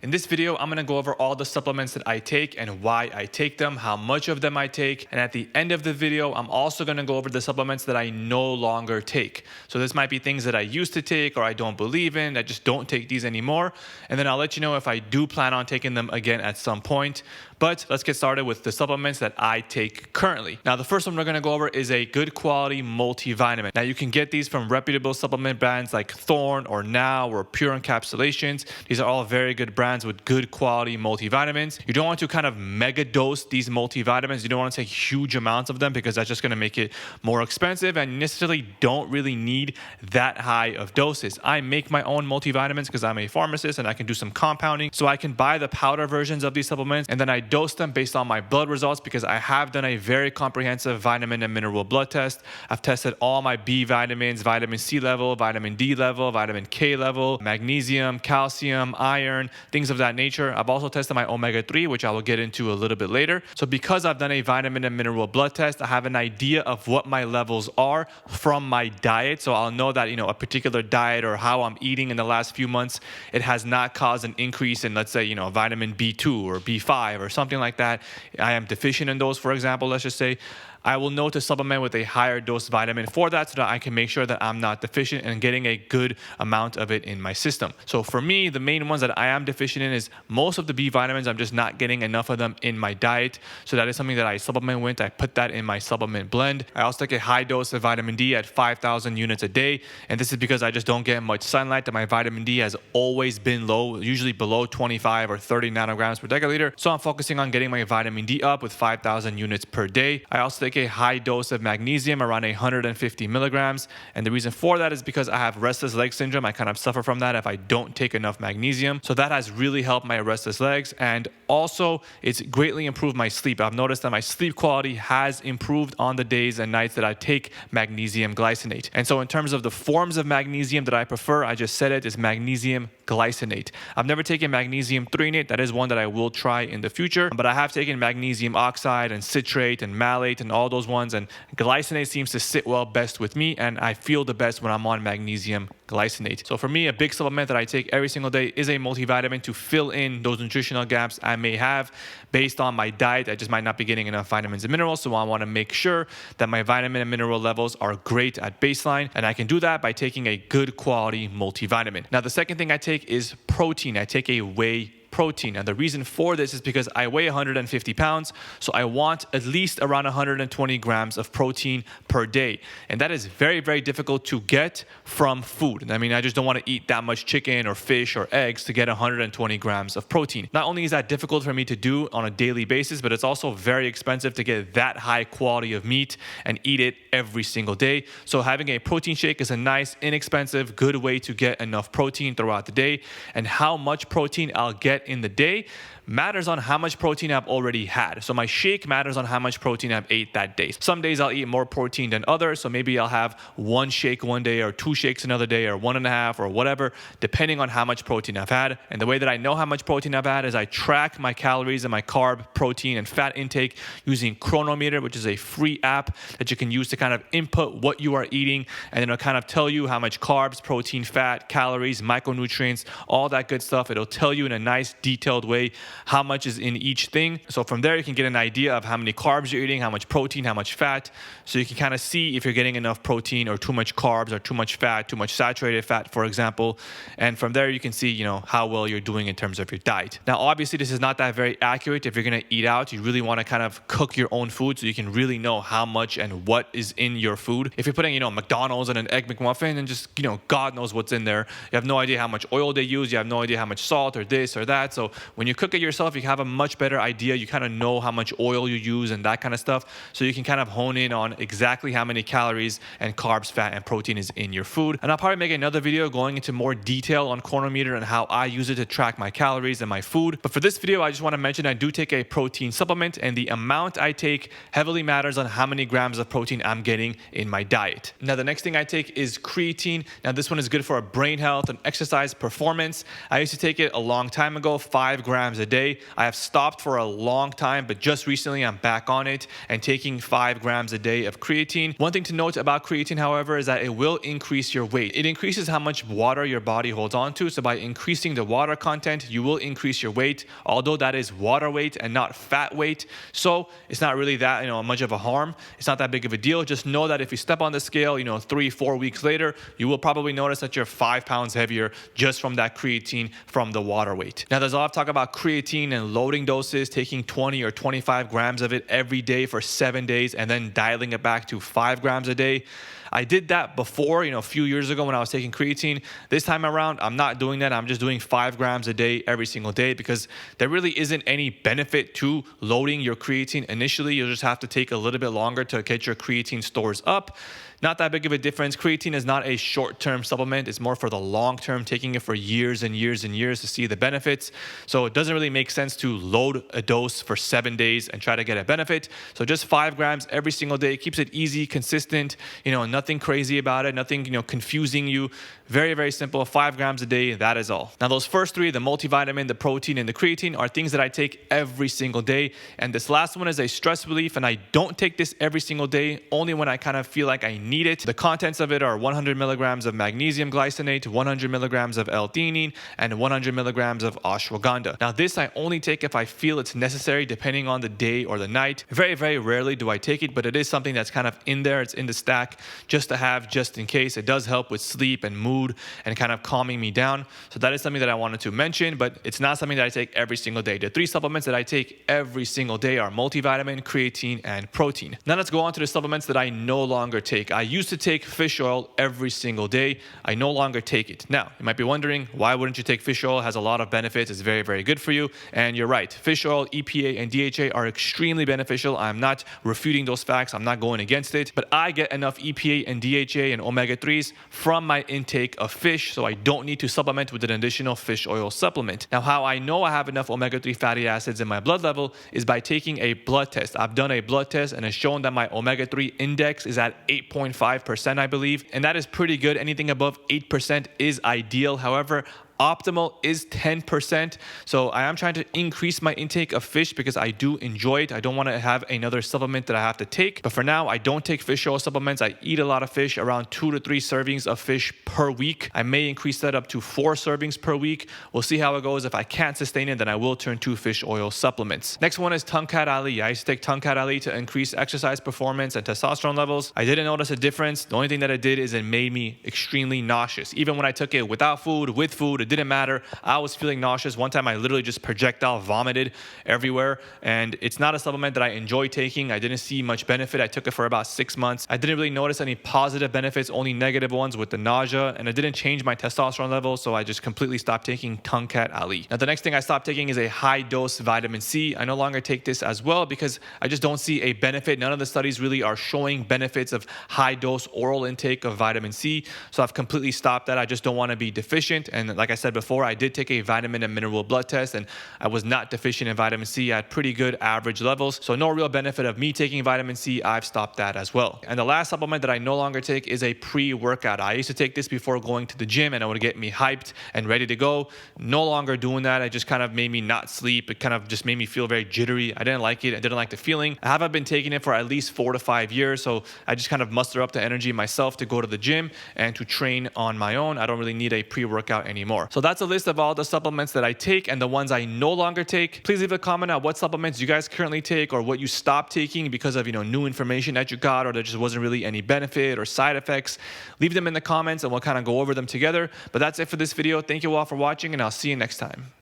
In this video, I'm gonna go over all the supplements that I take and why I take them, how much of them I take. And at the end of the video, I'm also gonna go over the supplements that I no longer take. So this might be things that I used to take or I don't believe in. I just don't take these anymore. And then I'll let you know if I do plan on taking them again at some point. But let's get started with the supplements that I take currently. Now, the first one we're gonna go over is a good quality multivitamin. Now, you can get these from reputable supplement brands like Thorne or Now or Pure Encapsulations. These are all very good brands with good quality multivitamins. You don't want to kind of mega dose these multivitamins. You don't want to take huge amounts of them because that's just gonna make it more expensive, and you necessarily don't really need that high of doses. I make my own multivitamins because I'm a pharmacist and I can do some compounding. So I can buy the powder versions of these supplements and then I dose them based on my blood results because I have done a very comprehensive vitamin and mineral blood test. I've tested all my B vitamins, vitamin C level, vitamin D level, vitamin K level, magnesium, calcium, iron, things of that nature. I've also tested my omega-3, which I will get into a little bit later. So because I've done a vitamin and mineral blood test, I have an idea of what my levels are from my diet. So I'll know that, a particular diet or how I'm eating in the last few months, it has not caused an increase in, let's say, vitamin B2 or B5 or something like that. I am deficient in those, for example, let's just say. I will know to supplement with a higher dose vitamin for that so that I can make sure that I'm not deficient and getting a good amount of it in my system. So for me, the main ones that I am deficient in is most of the B vitamins. I'm just not getting enough of them in my diet. So that is something that I supplement with. I put that in my supplement blend. I also take a high dose of vitamin D at 5,000 units a day. And this is because I just don't get much sunlight, and my vitamin D has always been low, usually below 25 or 30 nanograms per deciliter. So I'm focusing on getting my vitamin D up with 5,000 units per day. I also take a high dose of magnesium, around 150 milligrams. And the reason for that is because I have restless leg syndrome. I kind of suffer from that if I don't take enough magnesium. So that has really helped my restless legs. And also, it's greatly improved my sleep. I've noticed that my sleep quality has improved on the days and nights that I take magnesium glycinate. And so in terms of the forms of magnesium that I prefer, I just said it, is magnesium glycinate. I've never taken magnesium threonate. That is one that I will try in the future. But I have taken magnesium oxide and citrate and malate and all those ones, and glycinate seems to sit well best with me, and I feel the best when I'm on magnesium glycinate. So for me, a big supplement that I take every single day is a multivitamin to fill in those nutritional gaps I may have based on my diet. I just might not be getting enough vitamins and minerals, so I want to make sure that my vitamin and mineral levels are great at baseline, and I can do that by taking a good quality multivitamin. Now, the second thing I take is protein. I take a whey protein. And the reason for this is because I weigh 150 pounds, so I want at least around 120 grams of protein per day. And that is very, very difficult to get from food. I mean, I just don't want to eat that much chicken or fish or eggs to get 120 grams of protein. Not only is that difficult for me to do on a daily basis, but it's also very expensive to get that high quality of meat and eat it every single day. So having a protein shake is a nice, inexpensive, good way to get enough protein throughout the day. And how much protein I'll get in the day matters on how much protein I've already had. So my shake matters on how much protein I've ate that day. Some days I'll eat more protein than others, so maybe I'll have one shake one day or two shakes another day or 1.5 or whatever, depending on how much protein I've had. And the way that I know how much protein I've had is I track my calories and my carb, protein, and fat intake using Chronometer, which is a free app that you can use to kind of input what you are eating, and it'll kind of tell you how much carbs, protein, fat, calories, micronutrients, all that good stuff. It'll tell you in a nice detailed way how much is in each thing. So from there, you can get an idea of how many carbs you're eating, how much protein, how much fat. So you can kind of see if you're getting enough protein or too much carbs or too much fat, too much saturated fat, for example. And from there, you can see, how well you're doing in terms of your diet. Now, obviously, this is not that very accurate. If you're going to eat out, you really want to kind of cook your own food so you can really know how much and what is in your food. If you're putting, McDonald's and an egg McMuffin and just, God knows what's in there. You have no idea how much oil they use. You have no idea how much salt or this or that. So when you cook it yourself, you have a much better idea. You kind of know how much oil you use and that kind of stuff. So you can kind of hone in on exactly how many calories and carbs, fat, and protein is in your food. And I'll probably make another video going into more detail on Chronometer and how I use it to track my calories and my food. But for this video, I just want to mention I do take a protein supplement, and the amount I take heavily matters on how many grams of protein I'm getting in my diet. Now, the next thing I take is creatine. Now, this one is good for brain health and exercise performance. I used to take it a long time ago, below 5 grams a day. I have stopped for a long time, but just recently I'm back on it and taking 5 grams a day of creatine. One thing to note about creatine, however, is that it will increase your weight. It increases how much water your body holds on to. So by increasing the water content, you will increase your weight, although that is water weight and not fat weight. So it's not really that, much of a harm. It's not that big of a deal. Just know that if you step on the scale, 3-4 weeks later, you will probably notice that you're 5 pounds heavier just from that creatine from the water weight. Now, there's a lot of talk about creatine and loading doses, taking 20 or 25 grams of it every day for 7 days and then dialing it back to 5 grams a day. I did that before, a few years ago when I was taking creatine. This time around, I'm not doing that. I'm just doing 5 grams a day every single day because there really isn't any benefit to loading your creatine initially. You'll just have to take a little bit longer to get your creatine stores up. Not that big of a difference. Creatine is not a short-term supplement. It's more for the long term, taking it for years and years and years to see the benefits. So it doesn't really make sense to load a dose for 7 days and try to get a benefit. So just 5 grams every single day keeps it easy, consistent, nothing crazy about it, nothing, confusing you. Very, very simple. 5 grams a day, that is all. Now, those first three, the multivitamin, the protein, and the creatine, are things that I take every single day. And this last one is a stress relief, and I don't take this every single day, only when I kind of feel like I need it. The contents of it are 100 milligrams of magnesium glycinate, 100 milligrams of L-theanine, and 100 milligrams of ashwagandha. Now, this I only take if I feel it's necessary, depending on the day or the night. Very, very rarely do I take it, but it is something that's kind of in there. It's in the stack just to have, just in case. It does help with sleep and mood and kind of calming me down. So that is something that I wanted to mention, but it's not something that I take every single day. The 3 supplements that I take every single day are multivitamin, creatine, and protein. Now let's go on to the supplements that I no longer take. I used to take fish oil every single day. I no longer take it. Now, you might be wondering, why wouldn't you take fish oil? It has a lot of benefits. It's very, very good for you. And you're right. Fish oil, EPA, and DHA are extremely beneficial. I'm not refuting those facts. I'm not going against it. But I get enough EPA and DHA and omega-3s from my intake of fish, so I don't need to supplement with an additional fish oil supplement. Now, how I know I have enough omega-3 fatty acids in my blood level is by taking a blood test. I've done a blood test and it's shown that my omega-3 index is at 8.5%, I believe, and that is pretty good. Anything above 8% is ideal. However, optimal is 10%. So I am trying to increase my intake of fish because I do enjoy it. I don't want to have another supplement that I have to take. But for now, I don't take fish oil supplements. I eat a lot of fish, around 2 to 3 servings of fish per week. I may increase that up to 4 servings per week. We'll see how it goes. If I can't sustain it, then I will turn to fish oil supplements. Next one is Tongkat Ali. I used to take Tongkat Ali to increase exercise performance and testosterone levels. I didn't notice a difference. The only thing that it did is it made me extremely nauseous. Even when I took it without food, with food, it didn't matter. I was feeling nauseous. One time I literally just projectile vomited everywhere, and it's not a supplement that I enjoy taking. I didn't see much benefit. I took it for about 6 months. I didn't really notice any positive benefits, only negative ones with the nausea, and it didn't change my testosterone level, so I just completely stopped taking Tongkat Ali. Now, the next thing I stopped taking is a high-dose vitamin C. I no longer take this as well because I just don't see a benefit. None of the studies really are showing benefits of high-dose oral intake of vitamin C, so I've completely stopped that. I just don't want to be deficient, and like I said before, I did take a vitamin and mineral blood test and I was not deficient in vitamin C. I had pretty good average levels. So no real benefit of me taking vitamin C. I've stopped that as well. And the last supplement that I no longer take is a pre-workout. I used to take this before going to the gym and it would get me hyped and ready to go. No longer doing that. It just kind of made me not sleep. It kind of just made me feel very jittery. I didn't like it. I didn't like the feeling. I haven't been taking it for at least 4 to 5 years. So I just kind of muster up the energy myself to go to the gym and to train on my own. I don't really need a pre-workout anymore. So that's a list of all the supplements that I take and the ones I no longer take. Please leave a comment on what supplements you guys currently take or what you stopped taking because of new information that you got, or there just wasn't really any benefit or side effects. Leave them in the comments and we'll kind of go over them together. But that's it for this video. Thank you all for watching, and I'll see you next time.